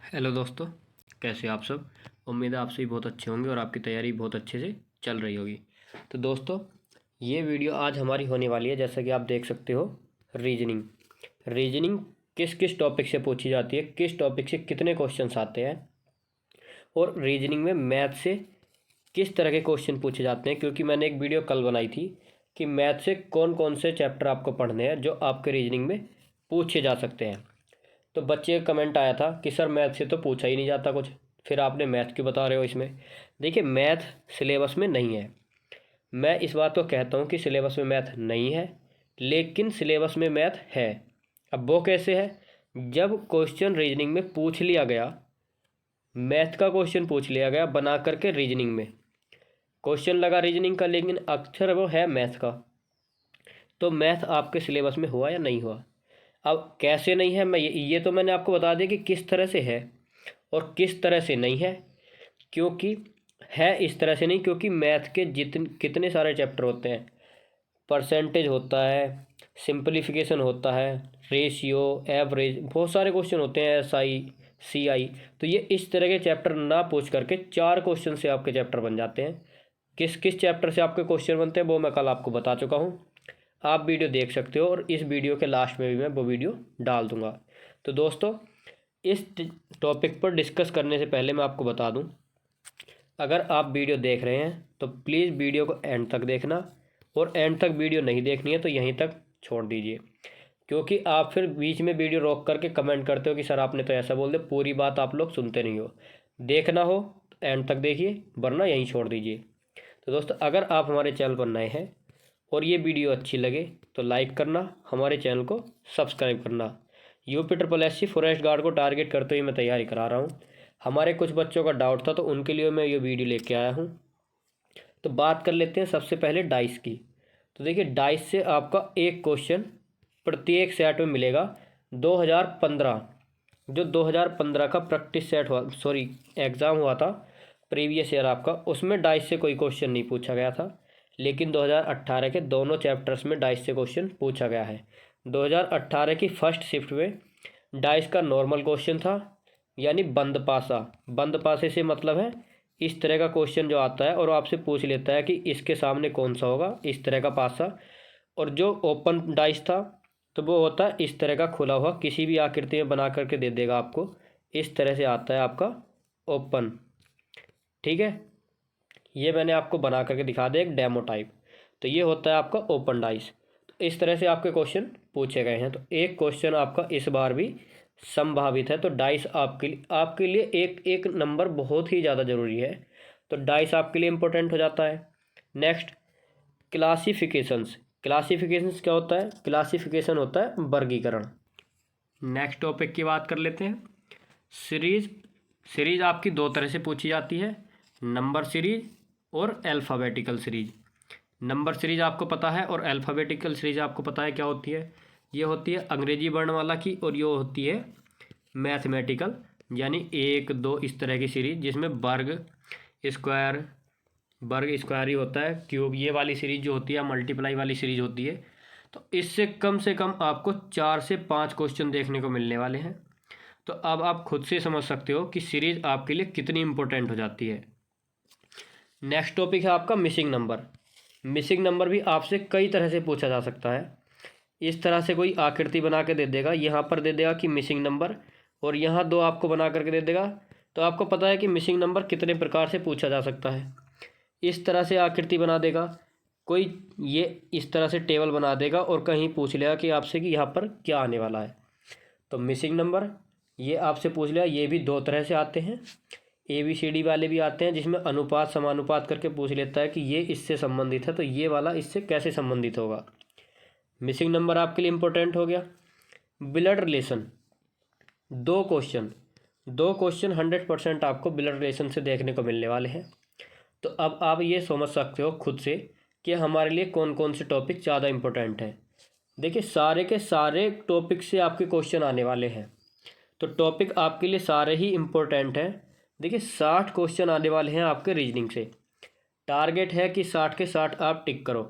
Hello दोस्तों, कैसे आप सब। उम्मीद है आप सभी बहुत अच्छे होंगे और आपकी तैयारी बहुत अच्छे से चल रही होगी। तो दोस्तों, ये वीडियो आज हमारी होने वाली है, जैसा कि आप देख सकते हो, रीजनिंग। रीजनिंग किस किस टॉपिक से पूछी जाती है, किस टॉपिक से कितने क्वेश्चंस आते हैं, और रीजनिंग में मैथ से किस तरह के क्वेश्चन पूछे जाते हैं। क्योंकि मैंने एक वीडियो कल बनाई थी कि मैथ से कौन कौन से चैप्टर आपको पढ़ने हैं जो आपके रीजनिंग में पूछे जा सकते हैं। तो बच्चे का कमेंट आया था कि सर मैथ से तो पूछा ही नहीं जाता कुछ, फिर आपने मैथ क्यों बता रहे हो इसमें। देखिए, मैथ सिलेबस में नहीं है। मैं इस बात को कहता हूँ कि सिलेबस में मैथ नहीं है, लेकिन सिलेबस में मैथ है। अब वो कैसे है? जब क्वेश्चन रीजनिंग में पूछ लिया गया, मैथ का क्वेश्चन पूछ लिया गया बना करके रीजनिंग में, क्वेश्चन लगा रीजनिंग का लेकिन अक्षर वो है मैथ का, तो मैथ आपके सिलेबस में हुआ या नहीं हुआ। अब कैसे नहीं है, मैं ये तो मैंने आपको बता दिया कि किस तरह से है और किस तरह से नहीं है। क्योंकि है इस तरह से नहीं, क्योंकि मैथ के जितने कितने सारे चैप्टर होते हैं। परसेंटेज होता है, सिंपलीफिकेशन होता है, रेशियो, एवरेज, बहुत सारे क्वेश्चन होते हैं, SI CI। तो ये इस तरह के चैप्टर ना पूछ करके 4 क्वेश्चन से आपके चैप्टर बन जाते हैं। किस किस चैप्टर से आपके क्वेश्चन बनते हैं वो मैं कल आपको बता चुका हूँ। आप वीडियो देख सकते हो और इस वीडियो के लास्ट में भी मैं वो वीडियो डाल दूंगा। तो दोस्तों, इस टॉपिक पर डिस्कस करने से पहले मैं आपको बता दूं, अगर आप वीडियो देख रहे हैं तो प्लीज़ वीडियो को एंड तक देखना, और एंड तक वीडियो नहीं देखनी है तो यहीं तक छोड़ दीजिए। क्योंकि आप फिर बीच में वीडियो रोक करके कमेंट करते हो कि सर आपने तो ऐसा बोल दिया, पूरी बात आप लोग सुनते नहीं हो। देखना हो तो एंड तक देखिए, वरना यहीं छोड़ दीजिए। तो दोस्तों, अगर आप हमारे चैनल पर नए हैं और ये वीडियो अच्छी लगे तो लाइक करना, हमारे चैनल को सब्सक्राइब करना। UP SSC फॉरेस्ट गार्ड को टारगेट करते हुए मैं तैयारी करा रहा हूँ। हमारे कुछ बच्चों का डाउट था तो उनके लिए मैं ये वीडियो लेके आया हूँ। तो बात कर लेते हैं सबसे पहले डाइस की। तो देखिए, डाइस से आपका एक क्वेश्चन प्रत्येक सेट में मिलेगा। 2015, जो 2015 का प्रैक्टिस सेट हुआ, सॉरी एग्ज़ाम हुआ था प्रीवियस ईयर आपका, उसमें डाइस से कोई क्वेश्चन नहीं पूछा गया था। लेकिन 2018 के दोनों चैप्टर्स में डाइस से क्वेश्चन पूछा गया है। 2018 की फर्स्ट शिफ्ट में डाइस का नॉर्मल क्वेश्चन था, यानी बंद पासा। बंद पासे से मतलब है इस तरह का क्वेश्चन जो आता है और आपसे पूछ लेता है कि इसके सामने कौन सा होगा, इस तरह का पासा। और जो ओपन डाइस था तो वो होता है इस तरह का खुला हुआ, किसी भी आकृति में बना करके दे देगा आपको। इस तरह से आता है आपका ओपन। ठीक है, ये मैंने आपको बना करके दिखा दिया एक डेमो टाइप। तो ये होता है आपका ओपन डाइस। तो इस तरह से आपके क्वेश्चन पूछे गए हैं। तो एक क्वेश्चन आपका इस बार भी संभावित है। तो डाइस आपके लिए एक एक नंबर बहुत ही ज़्यादा ज़रूरी है। तो डाइस आपके लिए इम्पोर्टेंट हो जाता है। Next, classifications. क्लासिफिकेशंस क्या होता है? क्लासिफिकेशन होता है वर्गीकरण। नेक्स्ट टॉपिक की बात कर लेते हैं, सीरीज। सीरीज आपकी दो तरह से पूछी जाती है, नंबर सीरीज और अल्फ़ाबेटिकल सीरीज। नंबर सीरीज आपको पता है और अल्फ़ाबेटिकल सीरीज आपको पता है क्या होती है। ये होती है अंग्रेजी वर्णमाला की, और ये होती है मैथमेटिकल, यानी 1 2 इस तरह की सीरीज, जिसमें स्क्वायर वर्ग स्क्वायर ही होता है, क्यूब ये वाली सीरीज जो होती है, मल्टीप्लाई वाली सीरीज होती है। तो इससे कम आपको 4 से 5 क्वेश्चन देखने को मिलने वाले हैं। तो अब आप खुद से समझ सकते हो कि सीरीज आपके लिए कितनी इंपॉर्टेंट हो जाती है। नेक्स्ट टॉपिक है आपका मिसिंग नंबर। मिसिंग नंबर भी आपसे कई तरह से पूछा जा सकता है। इस तरह से कोई आकृति बना के दे देगा, यहाँ पर दे देगा कि मिसिंग नंबर, और यहाँ 2 आपको बना करके दे देगा। तो आपको पता है कि मिसिंग नंबर कितने प्रकार से पूछा जा सकता है। इस तरह से आकृति बना देगा कोई, ये इस तरह से टेबल बना देगा और कहीं पूछ लेगा कि आपसे कि यहाँ पर क्या आने वाला है। तो मिसिंग नंबर ये आपसे पूछ लिया। ये भी 2 तरह से आते हैं, ABCD वाले भी आते हैं, जिसमें अनुपात समानुपात करके पूछ लेता है कि ये इससे संबंधित है तो ये वाला इससे कैसे संबंधित होगा। मिसिंग नंबर आपके लिए इंपॉर्टेंट हो गया। ब्लड रिलेशन, 2 क्वेश्चन 100% आपको ब्लड रिलेशन से देखने को मिलने वाले हैं। तो अब आप ये समझ सकते हो खुद से कि हमारे लिए कौन कौन से टॉपिक ज़्यादा इंपॉर्टेंट हैं। देखिए, सारे के सारे टॉपिक से आपके क्वेश्चन आने वाले हैं, तो टॉपिक आपके लिए सारे ही इम्पोर्टेंट हैं। देखिए, 60 क्वेश्चन आने वाले हैं आपके रीजनिंग से। टारगेट है कि 60 के 60 आप टिक करो।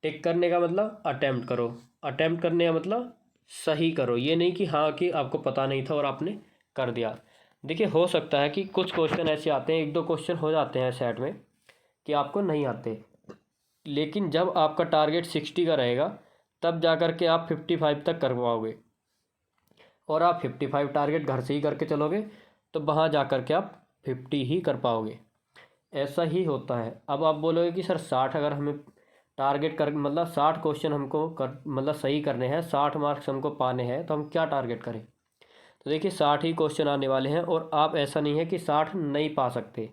टिक करने का मतलब अटैम्प्ट करो, अटैम्प्ट करने का मतलब सही करो। ये नहीं कि हाँ कि आपको पता नहीं था और आपने कर दिया। देखिए हो सकता है कि कुछ क्वेश्चन ऐसे आते हैं, 1-2 क्वेश्चन हो जाते हैं सेट में कि आपको नहीं आते, लेकिन जब आपका टारगेट 60 का रहेगा तब जा कर के आप 55 तक कर पाओगे, और आप 55 टारगेट घर से ही करके चलोगे तो वहाँ जा कर के आप 50 ही कर पाओगे। ऐसा ही होता है। अब आप बोलोगे कि सर 60 अगर हमें टारगेट कर, मतलब 60 क्वेश्चन हमको कर, मतलब सही करने हैं, 60 मार्क्स हमको पाने हैं, तो हम क्या टारगेट करें? तो देखिए 60 ही क्वेश्चन आने वाले हैं, और आप ऐसा नहीं है कि 60 नहीं पा सकते,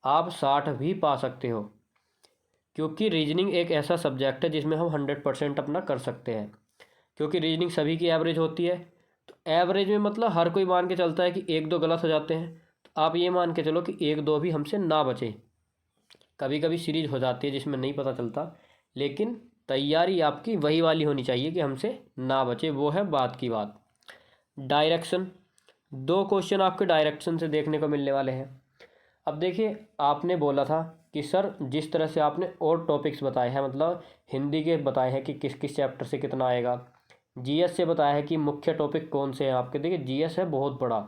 आप 60 भी पा सकते हो, क्योंकि रीजनिंग एक ऐसा सब्जेक्ट है जिसमें हम 100% अपना कर सकते हैं। क्योंकि रीजनिंग सभी की एवरेज होती है, तो एवरेज में मतलब हर कोई मान के चलता है कि 1-2 गलत हो जाते हैं, तो आप ये मान के चलो कि 1-2 भी हमसे ना बचे। कभी कभी सीरीज हो जाती है जिसमें नहीं पता चलता, लेकिन तैयारी आपकी वही वाली होनी चाहिए कि हमसे ना बचे, वो है बात की बात। डायरेक्शन, 2 क्वेश्चन आपके डायरेक्शन से देखने को मिलने वाले हैं। अब देखिए आपने बोला था कि सर जिस तरह से आपने और टॉपिक्स बताए हैं, मतलब हिंदी के बताए हैं कि किस किस चैप्टर से कितना आएगा, जीएस से बताया है कि मुख्य टॉपिक कौन से हैं आपके। देखिए जीएस है बहुत बड़ा,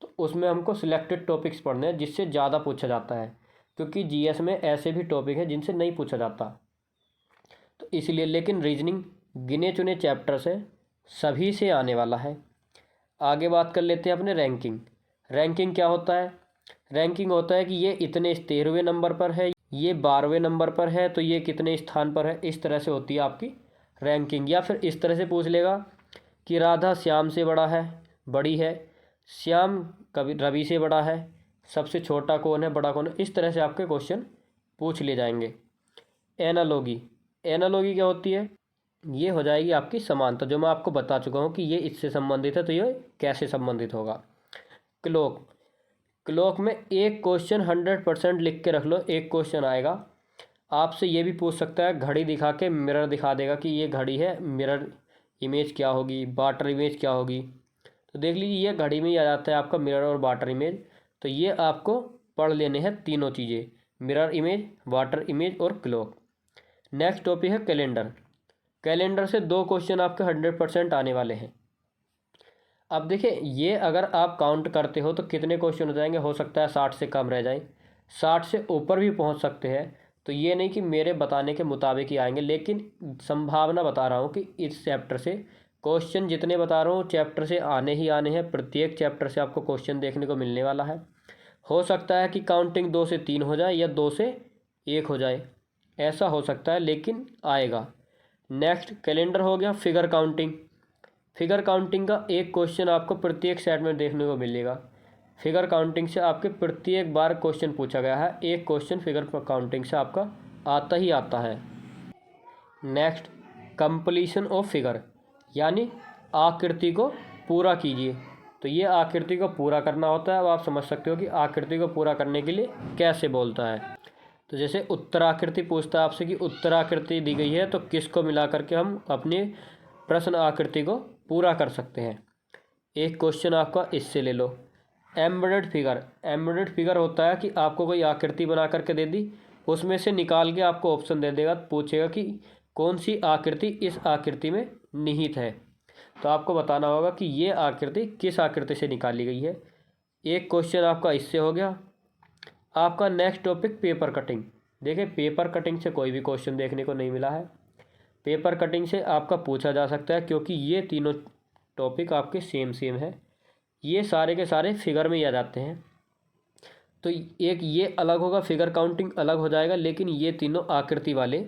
तो उसमें हमको सिलेक्टेड टॉपिक्स पढ़ने हैं जिससे ज़्यादा पूछा जाता है, क्योंकि जीएस में ऐसे भी टॉपिक हैं जिनसे नहीं पूछा जाता, तो इसलिए। लेकिन रीजनिंग गिने चुने चैप्टर से सभी से आने वाला है। आगे बात कर लेते हैं अपने रैंकिंग। रैंकिंग क्या होता है? रैंकिंग होता है कि ये इतने 13वें नंबर पर है, ये 12वें नंबर पर है, तो ये कितने स्थान पर है, इस तरह से होती है आपकी रैंकिंग। या फिर इस तरह से पूछ लेगा कि राधा श्याम से बड़ा है, बड़ी है, श्याम कभी रवि से बड़ा है, सबसे छोटा कौन है, बड़ा कौन है, इस तरह से आपके क्वेश्चन पूछ लिए जाएंगे। एनालॉगी, एनालॉगी क्या होती है? ये हो जाएगी आपकी समानता, जो मैं आपको बता चुका हूँ कि ये इससे संबंधित है, तो ये कैसे संबंधित होगा। क्लोक, क्लोक में एक क्वेश्चन 100% लिख के रख लो, एक क्वेश्चन आएगा आपसे ये भी पूछ सकता है, घड़ी दिखा के मिरर दिखा देगा कि ये घड़ी है, मिरर इमेज क्या होगी, वाटर इमेज क्या होगी। तो देख लीजिए ये घड़ी में ही आ जाता है आपका मिरर और वाटर इमेज। तो ये आपको पढ़ लेने हैं तीनों चीज़ें, मिरर इमेज, वाटर इमेज और क्लॉक। नेक्स्ट टॉपिक है कैलेंडर। कैलेंडर से 2 क्वेश्चन आपके 100% आने वाले हैं। अब देखिए ये अगर आप काउंट करते हो तो कितने क्वेश्चन हो जाएंगे, हो सकता है 60 से कम रह जाए, 60 से ऊपर भी पहुंच सकते हैं। तो ये नहीं कि मेरे बताने के मुताबिक ही आएंगे, लेकिन संभावना बता रहा हूँ कि इस चैप्टर से क्वेश्चन जितने बता रहा हूँ चैप्टर से आने ही आने हैं। प्रत्येक चैप्टर से आपको क्वेश्चन देखने को मिलने वाला है। हो सकता है कि काउंटिंग 2 से 3 हो जाए या 2 से 1 हो जाए, ऐसा हो सकता है, लेकिन आएगा। नेक्स्ट कैलेंडर हो गया। फिगर काउंटिंग, फिगर काउंटिंग का एक क्वेश्चन आपको प्रत्येक सेट में देखने को मिलेगा। फिगर काउंटिंग से आपके प्रत्येक बार क्वेश्चन पूछा गया है, एक क्वेश्चन फिगर काउंटिंग से आपका आता ही आता है। नेक्स्ट कंप्लीशन ऑफ फिगर, यानी आकृति को पूरा कीजिए। तो ये आकृति को पूरा करना होता है। अब आप समझ सकते हो कि आकृति को पूरा करने के लिए कैसे बोलता है। तो जैसे उत्तराकृति पूछता है आपसे कि उत्तराकृति दी गई है, तो किसको मिला करके हम अपने प्रश्न आकृति को पूरा कर सकते हैं। एक क्वेश्चन आपका इससे ले लो। एम्बेडेड फिगर, एम्बेडेड फिगर होता है कि आपको कोई आकृति बना करके दे दी, उसमें से निकाल के आपको ऑप्शन दे देगा, पूछेगा कि कौन सी आकृति इस आकृति में निहित है, तो आपको बताना होगा कि ये आकृति किस आकृति से निकाली गई है। एक क्वेश्चन आपका इससे हो गया। आपका नेक्स्ट टॉपिक पेपर कटिंग। देखिए पेपर कटिंग से कोई भी क्वेश्चन देखने को नहीं मिला है, पेपर कटिंग से आपका पूछा जा सकता है, क्योंकि ये तीनों टॉपिक आपके सेम सेम है, ये सारे के सारे फिगर में ही आ जाते हैं। तो एक ये अलग होगा, फिगर काउंटिंग अलग हो जाएगा, लेकिन ये तीनों आकृति वाले,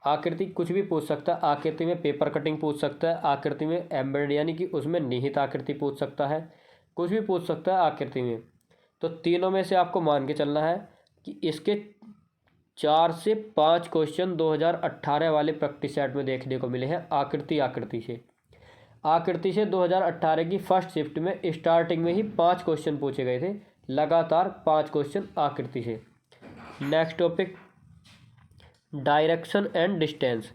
आकृति कुछ भी पूछ सकता है। आकृति में पेपर कटिंग पूछ सकता है, आकृति में एम्बेडेड यानी कि उसमें निहित आकृति पूछ सकता है, कुछ भी पूछ सकता है आकृति में। तो तीनों में से आपको मान के चलना है कि इसके 4 से 5 क्वेश्चन 2018 वाले प्रैक्टिस सेट में देखने को मिले हैं आकृति से। आकृति से 2018 की फर्स्ट शिफ्ट में स्टार्टिंग में ही 5 क्वेश्चन पूछे गए थे, लगातार 5 क्वेश्चन आकृति से। Next topic direction and distance,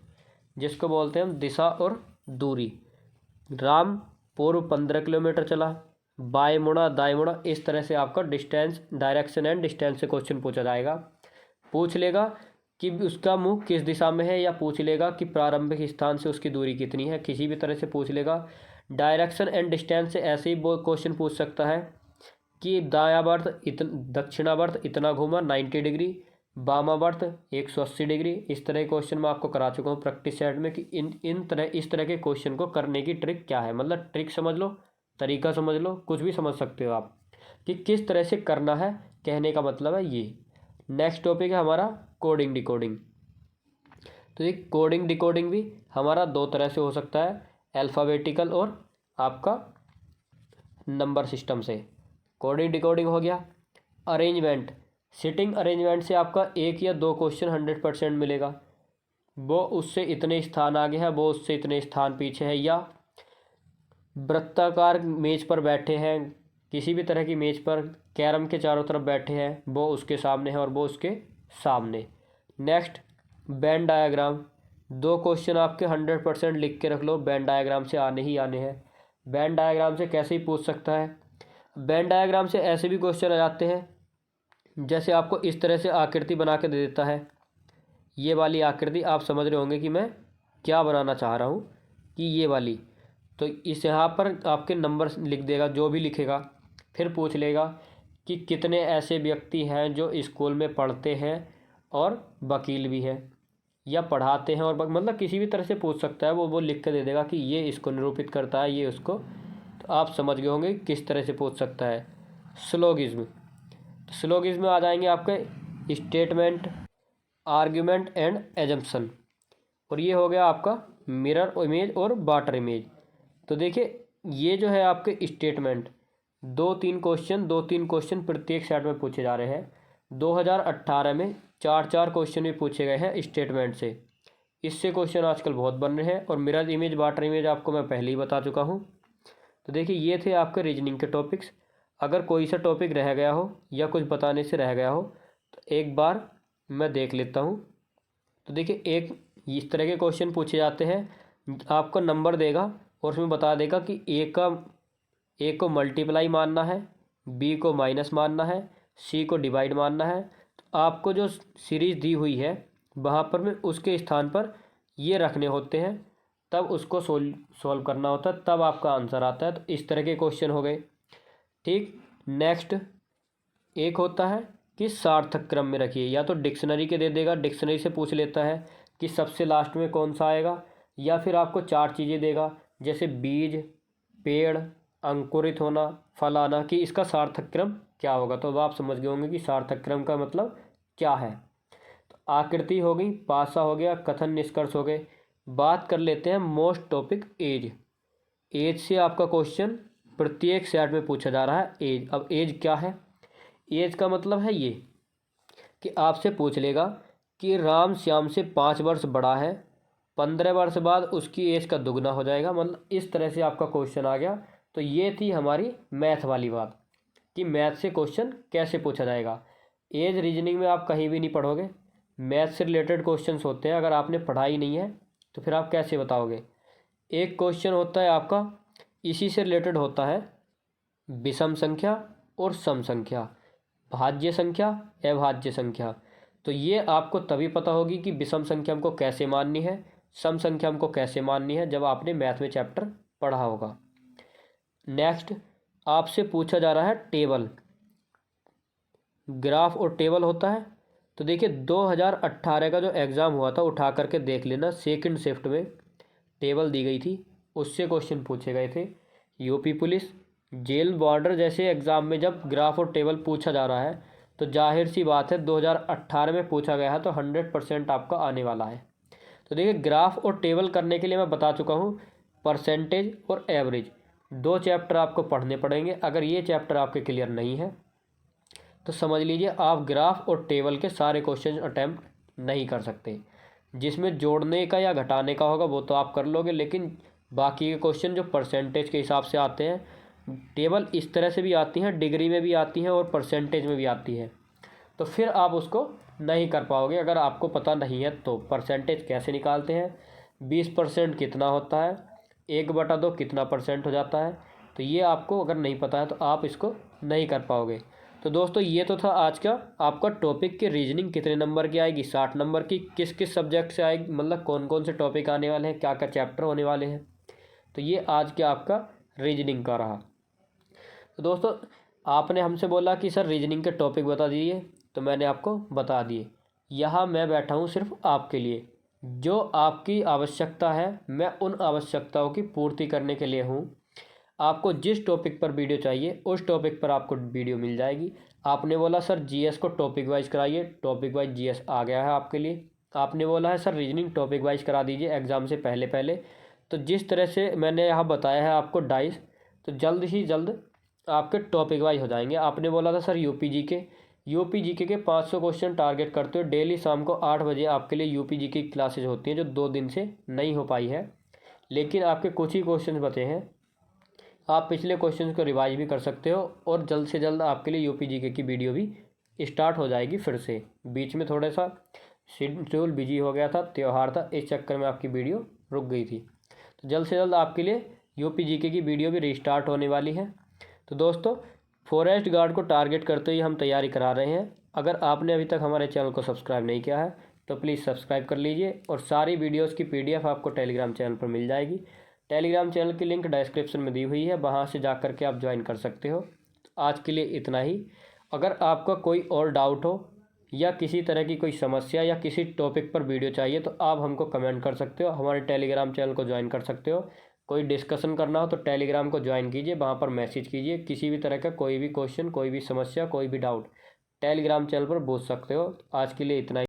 जिसको बोलते हैं हम दिशा और दूरी। राम पूर्व 15 किलोमीटर चला, बाएं मुड़ा, दाएं मुड़ा, इस तरह से आपका डिस्टेंस, डायरेक्शन एंड डिस्टेंस से क्वेश्चन पूछा जाएगा। पूछ लेगा कि उसका मुंह किस दिशा में है, या पूछ लेगा कि प्रारंभिक स्थान से उसकी दूरी कितनी है, किसी भी तरह से पूछ लेगा। डायरेक्शन एंड डिस्टेंस से ऐसे ही वो क्वेश्चन पूछ सकता है कि दायावर्त दक्षिणावर्त इतना घूमा 90 डिग्री, वामावर्त 180 डिग्री। इस तरह के क्वेश्चन मैं आपको करा चुका हूँ प्रैक्टिस सेट में कि इस तरह के क्वेश्चन को करने की ट्रिक क्या है। मतलब ट्रिक समझ लो, तरीका समझ लो, कुछ भी समझ सकते हो आप कि किस तरह से करना है, कहने का मतलब है ये। नेक्स्ट टॉपिक है हमारा कोडिंग डिकोडिंग। तो ये कोडिंग डिकोडिंग भी हमारा दो तरह से हो सकता है, अल्फ़ाबेटिकल और आपका नंबर सिस्टम से। कोडिंग डिकोडिंग हो गया। अरेंजमेंट, सिटिंग अरेंजमेंट से आपका एक या दो क्वेश्चन 100% मिलेगा। वो उससे इतने स्थान आगे है, वो उससे इतने स्थान पीछे है, या वृत्ताकार मेज पर बैठे हैं, किसी भी तरह की मेज पर कैरम के चारों तरफ बैठे हैं, वो उसके सामने है और वो उसके सामने। नेक्स्ट वेन डायग्राम, दो क्वेश्चन आपके 100% लिख के रख लो, वेन डायग्राम से आने ही आने हैं। वेन डायग्राम से कैसे ही पूछ सकता है। वेन डायग्राम से ऐसे भी क्वेश्चन आ जाते हैं, जैसे आपको इस तरह से आकृति बना के दे देता है। ये वाली आकृति आप समझ रहे होंगे कि मैं क्या बनाना चाह रहा हूँ, कि ये वाली। तो इस यहाँ पर आपके नंबर लिख देगा, जो भी लिखेगा। फिर पूछ लेगा कि कितने ऐसे व्यक्ति हैं जो स्कूल में पढ़ते हैं और वकील भी हैं, या पढ़ाते हैं और मतलब किसी भी तरह से पूछ सकता है। वो लिख के दे देगा कि ये इसको निरूपित करता है, ये उसको। तो आप समझ गए होंगे किस तरह से पूछ सकता है। स्लोगिज्म, तो स्लोगिज्म में आ जाएंगे आपके स्टेटमेंट, आर्ग्यूमेंट एंड एजम्पशन। और ये हो गया आपका मिरर इमेज और वाटर इमेज। तो देखिए ये जो है आपके स्टेटमेंट, दो तीन क्वेश्चन प्रत्येक सेट में पूछे जा रहे हैं। 2018 में 4 क्वेश्चन भी पूछे गए हैं स्टेटमेंट से। इससे क्वेश्चन आजकल बहुत बन रहे हैं। और मिरर इमेज, वाटर इमेज आपको मैं पहले ही बता चुका हूँ। तो देखिए ये थे आपके रीजनिंग के टॉपिक्स। अगर कोई सा टॉपिक रह गया हो या कुछ बताने से रह गया हो तो एक बार मैं देख लेता हूँ। तो देखिए एक इस तरह के क्वेश्चन पूछे जाते हैं, आपको नंबर देगा और उसमें बता देगा कि ए को मल्टीप्लाई मानना है, बी को माइनस मानना है, सी को डिवाइड मानना है। तो आपको जो सीरीज़ दी हुई है वहाँ पर में उसके स्थान पर ये रखने होते हैं, तब उसको सोल्व करना होता है, तब आपका आंसर आता है। तो इस तरह के क्वेश्चन हो गए। ठीक। नेक्स्ट एक होता है कि सार्थक क्रम में रखिए, या तो डिक्शनरी के दे देगा, डिक्शनरी से पूछ लेता है कि सबसे लास्ट में कौन सा आएगा, या फिर आपको 4 चीज़ें देगा जैसे बीज, पेड़, अंकुरित होना, फल आना, कि इसका सार्थक क्रम क्या होगा। तो अब आप समझ गए होंगे कि सार्थक क्रम का मतलब क्या है। तो आकृति हो गई, पासा हो गया, कथन निष्कर्ष हो गए। बात कर लेते हैं मोस्ट टॉपिक एज। एज से आपका क्वेश्चन प्रत्येक सेट में पूछा जा रहा है। एज, अब एज क्या है। एज का मतलब है ये कि आपसे पूछ लेगा कि राम श्याम से 5 वर्ष बड़ा है, 15 वर्ष बाद उसकी एज का दुगना हो जाएगा। मतलब इस तरह से आपका क्वेश्चन आ गया। तो ये थी हमारी मैथ वाली बात कि मैथ से क्वेश्चन कैसे पूछा जाएगा। एज रीजनिंग में आप कहीं भी नहीं पढ़ोगे, मैथ से रिलेटेड क्वेश्चंस होते हैं। अगर आपने पढ़ाई नहीं है तो फिर आप कैसे बताओगे। एक क्वेश्चन होता है आपका इसी से रिलेटेड होता है, विषम संख्या और सम संख्या, भाज्य संख्या, अभाज्य संख्या। तो ये आपको तभी पता होगी कि विषम संख्या हमको कैसे माननी है, सम संख्या हमको कैसे माननी है, जब आपने मैथ में चैप्टर पढ़ा होगा। नेक्स्ट आपसे पूछा जा रहा है टेबल, ग्राफ और टेबल होता है। तो देखिए 2018 का जो एग्ज़ाम हुआ था उठा करके देख लेना, सेकंड शिफ्ट में टेबल दी गई थी, उससे क्वेश्चन पूछे गए थे। यूपी पुलिस, जेल, बॉर्डर जैसे एग्ज़ाम में जब ग्राफ और टेबल पूछा जा रहा है तो जाहिर सी बात है 2018 में पूछा गया है तो 100% आपका आने वाला है। तो देखिए ग्राफ और टेबल करने के लिए मैं बता चुका हूँ, परसेंटेज और एवरेज 2 चैप्टर आपको पढ़ने पड़ेंगे। अगर ये चैप्टर आपके क्लियर नहीं है तो समझ लीजिए आप ग्राफ और टेबल के सारे क्वेश्चन अटैम्प्ट नहीं कर सकते। जिसमें जोड़ने का या घटाने का होगा वो तो आप कर लोगे, लेकिन बाकी के क्वेश्चन जो परसेंटेज के हिसाब से आते हैं, टेबल इस तरह से भी आती हैं, डिग्री में भी आती हैं और परसेंटेज में भी आती है, तो फिर आप उसको नहीं कर पाओगे अगर आपको पता नहीं है। तो परसेंटेज कैसे निकालते हैं, 20% कितना होता है, 1/2 कितना परसेंट हो जाता है, तो ये आपको अगर नहीं पता है तो आप इसको नहीं कर पाओगे। तो दोस्तों ये तो था आज का आपका टॉपिक कि रीजनिंग कितने नंबर की आएगी, 60 नंबर की, किस किस सब्जेक्ट से आएगी, मतलब कौन कौन से टॉपिक आने वाले हैं, क्या क्या चैप्टर होने वाले हैं। तो ये आज के आपका रीजनिंग का रहा। तो दोस्तों आपने हमसे बोला कि सर रीजनिंग के टॉपिक बता दीजिए, तो मैंने आपको बता दिए। यहाँ मैं बैठा हूँ सिर्फ आपके लिए, जो आपकी आवश्यकता है मैं उन आवश्यकताओं की पूर्ति करने के लिए हूँ। आपको जिस टॉपिक पर वीडियो चाहिए उस टॉपिक पर आपको वीडियो मिल जाएगी। आपने बोला सर जीएस को टॉपिक वाइज कराइए, टॉपिक वाइज जीएस आ गया है आपके लिए। आपने बोला है सर रीजनिंग टॉपिक वाइज करा दीजिए एग्ज़ाम से पहले पहले, तो जिस तरह से मैंने यहाँ बताया है आपको डाइस, तो जल्द ही जल्द आपके टॉपिक वाइज हो जाएंगे। आपने बोला था सर यूपी जीके के 500 क्वेश्चन टारगेट करते हो। डेली शाम को 8 बजे आपके लिए यूपी जीके की क्लासेज होती हैं, जो 2 दिन से नहीं हो पाई है, लेकिन आपके कुछ ही क्वेश्चन बचे हैं। आप पिछले क्वेश्चन को रिवाइज भी कर सकते हो, और जल्द से जल्द आपके लिए यूपी जीके की वीडियो भी स्टार्ट हो जाएगी फिर से। बीच में थोड़ा सा शेड्यूल बिजी हो गया था, त्यौहार था, इस चक्कर में आपकी वीडियो रुक गई थी। तो जल्द से जल्द आपके लिए यूपी जीके की वीडियो भी रिस्टार्ट होने वाली है। तो दोस्तों, फॉरेस्ट गार्ड को टारगेट करते हुए हम तैयारी करा रहे हैं। अगर आपने अभी तक हमारे चैनल को सब्सक्राइब नहीं किया है तो प्लीज़ सब्सक्राइब कर लीजिए, और सारी वीडियोस की पीडीएफ आपको टेलीग्राम चैनल पर मिल जाएगी। टेलीग्राम चैनल की लिंक डिस्क्रिप्शन में दी हुई है, वहाँ से जा कर के आप ज्वाइन कर सकते हो। आज के लिए इतना ही। अगर आपका कोई और डाउट हो या किसी तरह की कोई समस्या या किसी टॉपिक पर वीडियो चाहिए तो आप हमको कमेंट कर सकते हो, हमारे टेलीग्राम चैनल को ज्वाइन कर सकते हो। कोई डिस्कशन करना हो तो टेलीग्राम को ज्वाइन कीजिए, वहाँ पर मैसेज कीजिए। किसी भी तरह का कोई भी क्वेश्चन, कोई भी समस्या, कोई भी डाउट टेलीग्राम चैनल पर पूछ सकते हो। आज के लिए इतना ही।